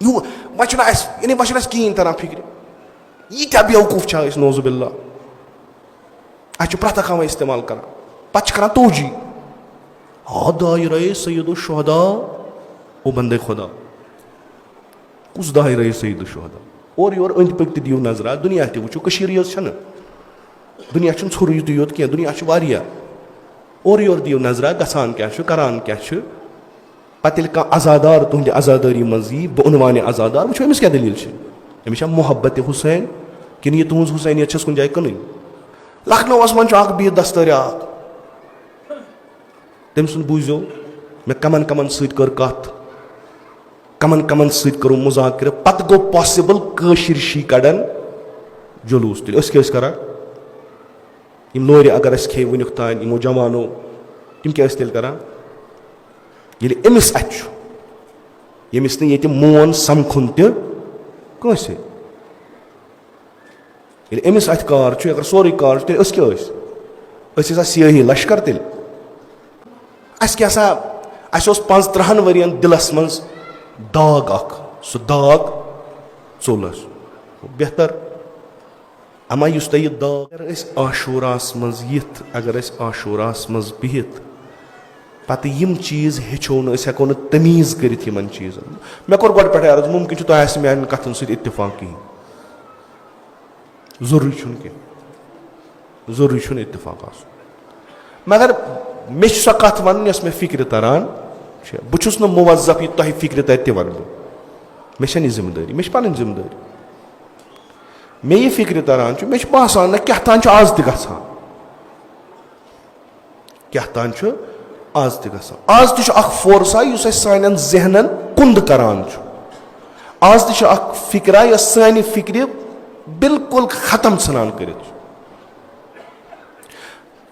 वह यानी वह कहें तरह फिक्र यीत्या बेवकूफ नौजुबिल्ला प्रथ कह इस्तेमाल कर पे तोजी हाँ दायरे सैयद शुहदा ओ बंदे खुदा कुस दायरे सैयद शुहदा और योर अंद पक दियो नजरा दुनिया तु दुनिया ोरुज योत कह दुनिया और योर दियो नजरा गसान क्या करान क्या पे कह अजादार तुंद अजादारी मज बह उनवान अजादार वो अमिस क्या दलील अमिस मोहब्बत हुसैन कि यह तुज हुसैनियत कुछ जाए कन लखनऊ मह बिह दस्तर तम सुन बूझो मे कमन कमन सर कत कमन कमन सरो मुजाकर पत गो पॉसिबल कशिर शी कड़न जुलूस तुल क्या करा लोर अगर खे वनुक तान यमो जवानो तम क्या करा ये अमिस यमिस ये मोन समखुन तस अमिस अत कार अगर सोरे कार तेल क्या सियाही लश्कर तेल क्या 35 वरियन दिलस मज दाग सह दाग चोलस बेहतर अमा तुह दाग अगर आशूरास मज यिथ अगर आशूरास मज बिहित पत यम चीज हेचो हेको तमीज कर चीजन मे कोर गो पे अर्ज मुमकिन तुम मान कथन सत्तिफाक कहें जरूरी इत्तिफाक मगर मे सो कथ वन मे फिक्र तरान बहुस मुवज़्ज़फ़ यह तुह फिक्र तर वन मे जिम्मेदारी मे पन जिम्मेदारी मे यह फिक्र तरान मे बसान ना क्या तान आज तगान क्या तान आज तगान आज फोर्सा सान जहनन कुंद करान आज फिक्रा यह सान फिक्र बिल्कुल खत्म सान कर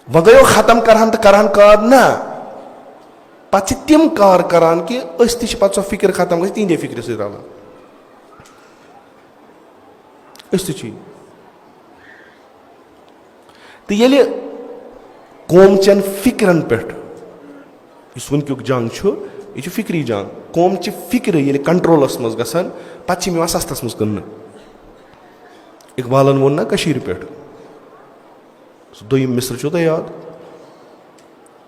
वह गो खत्म करहन तो करहन कार ना पे तम कार करान कि पे सो फिक्र खत्म गई तिंदे फिक्र सत रलान तो ये कौम चन फिक्रन पे वनक्युक जंग यह फिक्री जंग कौम च फिक्र ये कंट्रोलस मज गसान पे सस्तस मज कन इकबालन वोन ना कशीर पे दोयम मिसर छो याद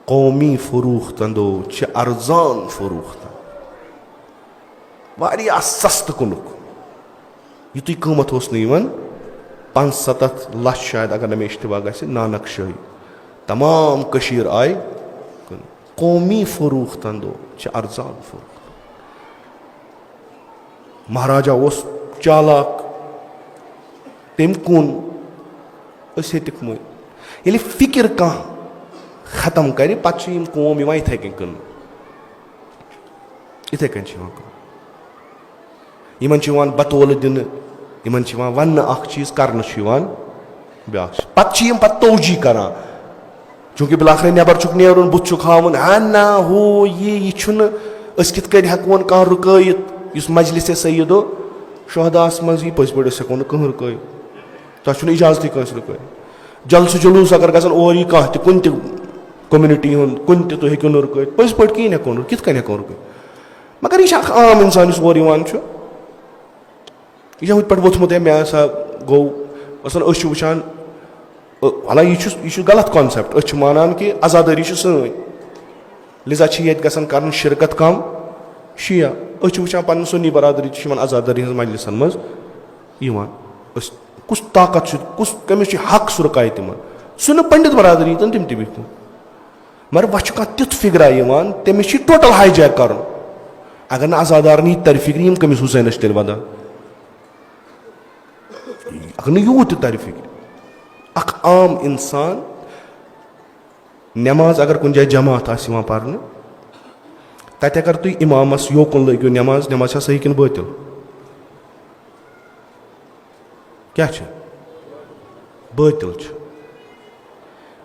कौमी फरूख्तंदो छ अर्जान फरूख्तन वारिया सस्त कुनुक युतुय कीमत ओस नयवन 75 लाख शायद अगर नमे इश्तिबा गसे नानक शाही तमाम कशीर आय कौमी फरूख्तंदो छ अर्जान फरूख्त महाराजा ओस चालाक तम कुन हेतिक मुय ये फिक्र कह खत्म कर पे कौम इथे कन इथे कन बतौल दिन वन चीज कर ब्या पे तोजी कर चूंकि बिलाखर नबर चुक नेरुन बुत हावन हाँ ना हो यह कित हेकोन कह रुकत इस मजलिस सैयदो शुहदास मज यह पज पे हेको कह रुकत तुम इजाजत कस रुकत जलसु जुलूस अगर गसन और कह कुन कम्युनिटी कुन तुम हेको रुकत पज पे कहीं हेको कित हेको रुकत मगर यह आम इंसान और यह हूँ पे वोथमुत मे सा गो वुचान हालांकि यह गलत कॉन्सेप्ट मानान कि आजादारी सन लिजा ये कर शिरकत कम शिया वुचान पन सुन्नी बरादरी आजादारी हज मजलिसन मज कुछ ताकत कुछ कमिस हक सह रुकाय तम सह पंडित बरादरी तम तम बिहत मगर वह कह तिथ फिक्रा तमिस टोटल हाईजैक कर अगर ना आजादार नी तर फिक्र कमिस हुसैनस तेल वदा अगर ना यूत तर फिक्र अख आम इंसान नमाज अगर कुछ जाए जमात पर्न तत अगर तुम इमामस योकुन लगो नमाज नमाज सही कि बातिल क्या बातिल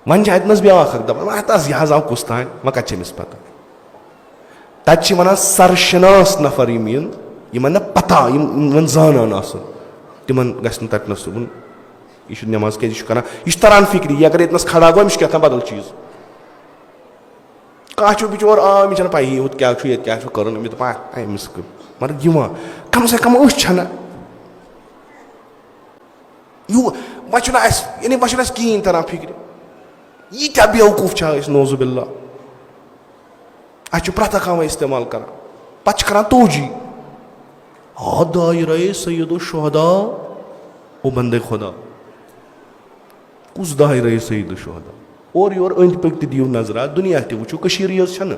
वन अतन ब्या दपान यह आव कुस तान वह कमिस पता तत वन सरशनास नफर यमन ना पता जानान तिमन गि तटन सुबन यह नमाज क्या यह तरान फिक्री यह अगर इतनस खड़ा गो क्या बदल चीज कह बिचोर आ मे पाई क्या कर मगर कम से कम छना यू वह यानी वह कहें तरह फिक्र यीत्या बेवकूफ नोजुबिल्ला प्रथ कह इस्तेमाल कर पे कर तोजी दायरे सैयदो शुहदा ओ बंदे खुदा कुस दायरे सैयदो शुहदा और योर अंद पक दियो नजरा दुनिया वो कशीर यन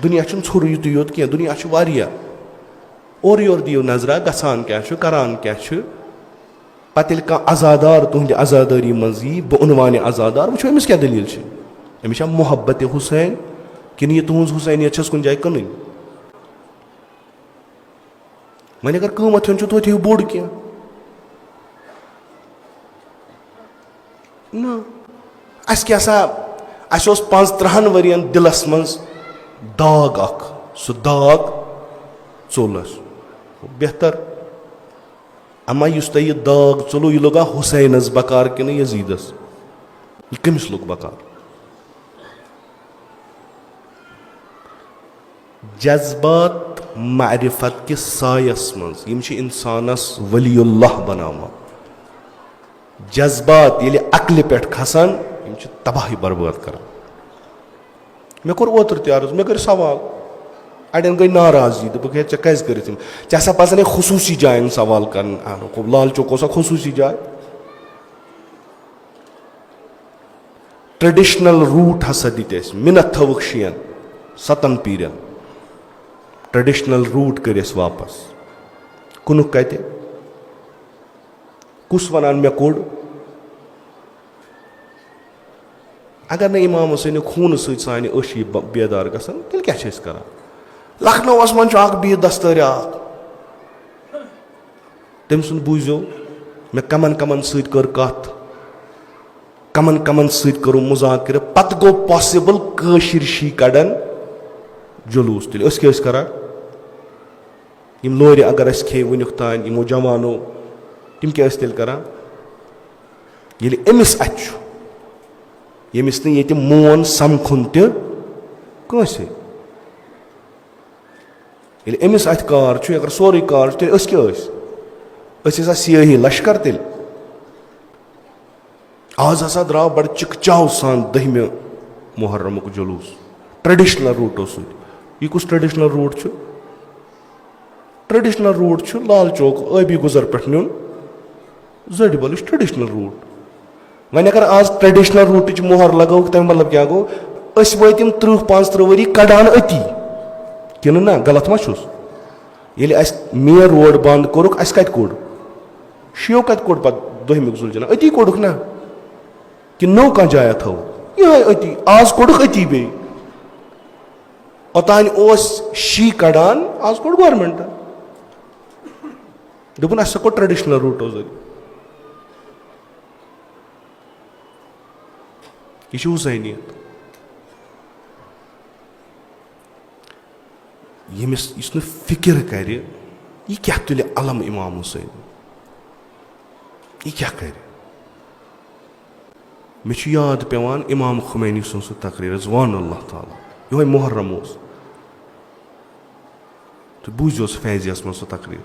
दुनिया ोर युत योत क्या दुनिया वारिया और योर दियो नजरा गसान क्या करान क्या पे कह अजादार तुहद अजादारी मज बउनवान अजादार वो अमिस क्या दलील अमिस मोहब्बत हुसैन कि यह तुज हुसैनियत कुन जाए कन वह अगर कीमत हेन तो थो बोड़ क्या ना अस 35 वरियन दिलस मज दाग सह दाग चोलस बेहतर अमा यह दाग चलो यह लोगा हुसैनस बकार कि यजीदस यह कमिस लोग बकार जज्बात मारिफत के सायस मज इंसानस वलीउल्लाह बनावा जज्बात ये अक्ल पे खसान तबाही बर्बाद कर मे कोर ओतर तर्ज मे कर सवाल अड़न गई नाराजगी दोप े कस कर ऐसा पजन खसूसी जायन सवाल कर लाल चौक खसूसी जाय ट्रेडिशनल रूट हसा दित मिनत थवक 6-7 पीरन ट्रेडिशनल रूट कर वापस कुन कत कुस वन मे कोड़ अगर न इमाम हुसैन खून सान अशी बेदार गसान तेल क्या कर लखनऊस मन बिह दस्तर तम सुन बूझो मे कमन कमन सर कत कमन कमन सर मुजाकर पत गो पॉसिबल कशिर शी कड़न जुलूस तेल क्या करान लोर अगर खे वनुक तान यमो जवानो तम क्या तेल करान ये अमिस यमिस ये मोन समखुन तस ये अमिस अत कार अगर सोरे कार तेल क्या सियाही लश्कर तेल आज हसा द्राव बड़ चिकचाव सान 10 मुहर्रम जुलूस ट्रेडिशनल रूटो सह कुस traditional root traditional root Lal Chowk आबी गुजर पे नुन जड़ बल ट्रेडिशनल रूट वह अगर आज ट्रेडिशनल रूट मोहर लगो तमें मतलब क्या गो वत 30-35 वरी कड़ान अति कि ना गलत मा ये मेन रोड बंद कोरुक कत कोड़ शियो कत कोड़ पे 2 जुलझना अति कोड़क ना कि नो कह जाया थो ये अति आज कोड़क अति बे ओतान शी कड़ान आज कोड़ गवर्नमेंट दोपन अस को ट्रेडिशनल रूटो यह हुसैनियत यमिस फिक्र कर यह क्या तुले अलम इमाम हुसैन यह क्या कर मे याद पेवान इमाम खुमैनी सुन सह तकरीर रज़वान अल्लाह ताला ये मुहर्रम तो बूझो फैजियस मज सह तकरीर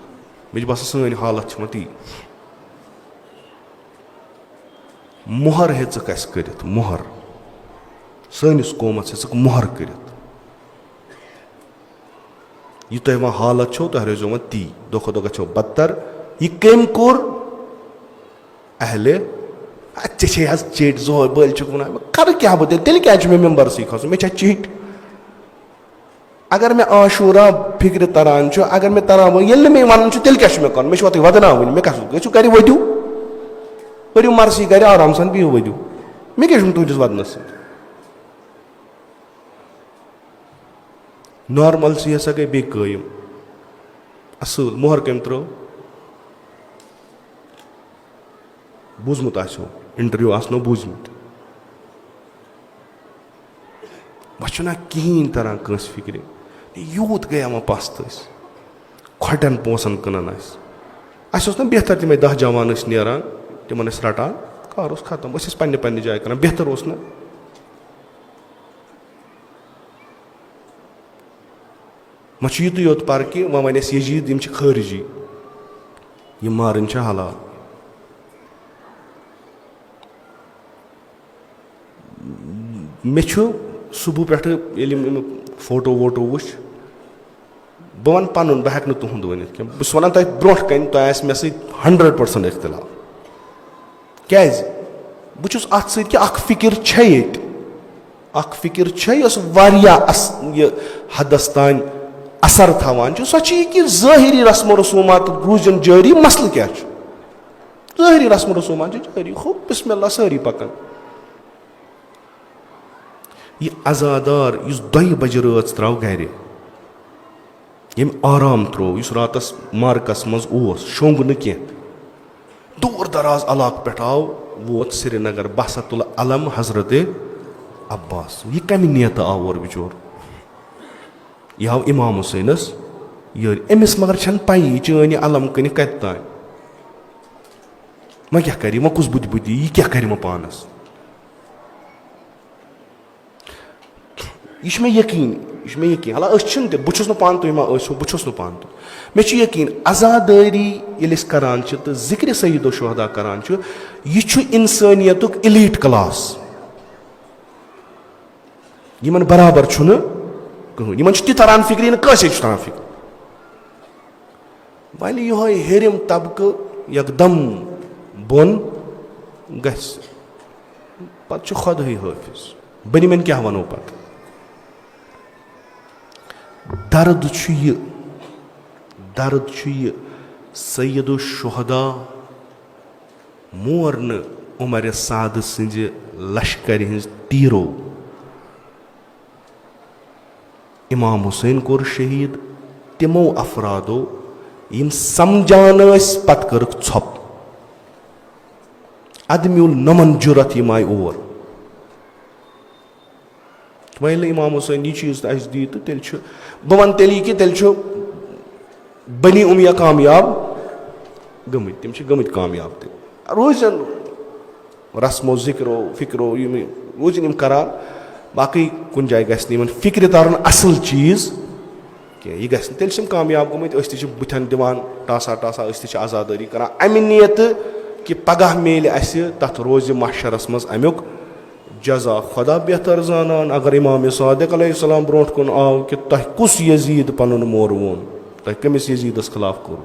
मे बसान सन हालत ती मुहर हेक कर मुहर सनिस कौमस हेक मुहर कर यह तुम वह हालत छो तुम रोजो वह ती दो गो बदतर यह कम कोर अहले चेट जोर बल वन कर क्या बह तेल क्या मे मेम्बर सी खस मे चिट अगर मे आशूरा फिक्र तरान अगर मे तरान ये मे वन तेल क्या मे कर मे वदना मे कस कर वो करू मर्सी कर आराम सान बिहू वो मे क्या तुस वदनस नॉर्मल सी हसा गई बे कयम असल मोहर कम त्रो बूझमुत आसो इंटरव्यू आसनो बूझमुत वह ना कहें तरान कंस फिक्र यूत गया वह पस्त खोटन पोसन कनान ना बेहतर तमें 10 जवान नान तिमन रटान कार खत्म पे जाए कर बेहतर ना मच युत योत पर कि वह वन यजीद यम खारिजी ये मारन हलाल मे सुबह पे फोटो वोटो वो बह वन पन बह हेक तुंद वन बस वन तुम ब्रो कन तुम मे सत 100% इख्तिलाफ क्या बहुस अत फिक्र फिक्र हदस तान असर थवान सो कि ज़ाहिरी रस्म रसूमात रूजन जारी मसल क्या ज़ाहिरी रस्म रसूमात जारी खो बिस्मिल्लाह सारी पकन यह अजादार इस 2 बजे रात त्रो गर यम आराम त्रो इस रातस मार्कस मज शोंग न कह दूर दराज इलाक पे आव वोत श्रीनगर बसतुल अलम हजरत अब्बास यह कम नियत आव और बिचोर यह आव इमाम हुसैनस यार अमिस मगर छन पई चन अलम कन कत तान वह क्या कर वह कुछ बुद बुद्धि यह क्या कर पानस यह मे यकीन हाला बहुत पान तुम मा बहुत पान मे यकीन अजादारी ये करान तो जिक्र सईदो शुहदा करान यह इंसानियत इलीट क्लास यमन बराबर कहन तरान फिक्री नसे तरान फिक्र वल ये हेरिम तबका एकदम बोन गत खुदे हाफिज बनिमन क्या वनो पत दर्द सैयदो शुहदा मोरन उमर साद सिंज लश्कर हिंज तीरो इमाम हुसैन कोर शहीद तिमो अफरादो यम समझान पत कर छप अदम्युल नमन जुरत यम आय और वह इमाम हुसैन यह चीज दी तो तेल बह वन तेल कि तेल बनी उमिया कामयाब गमित तम गमित कामयाब त रोजन रस्मो जिक्रो फिक्रो रोजन करान बाकी कुन जाय गन फिक्र तारन असल चीज कह यह तेल कामयाब गमित बुथन दिवान टासा टासा आजादारी करान अमि नियत कि पगह मेल तथ रोज महशरस मज अमुक जजा खुदा बेहतर जानान अगर इमाम सादिक अलैहिस्सलाम ब्रोट कुन आव कि तह कुस यजीद पनुन मोर वोन तह कमिस यजीदस खिलाफ करू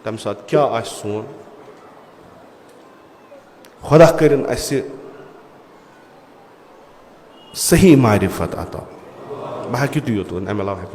तम सात क्या सोन खुदा करिन सही मारिफत अता बह कि योत अमे अलाव हेक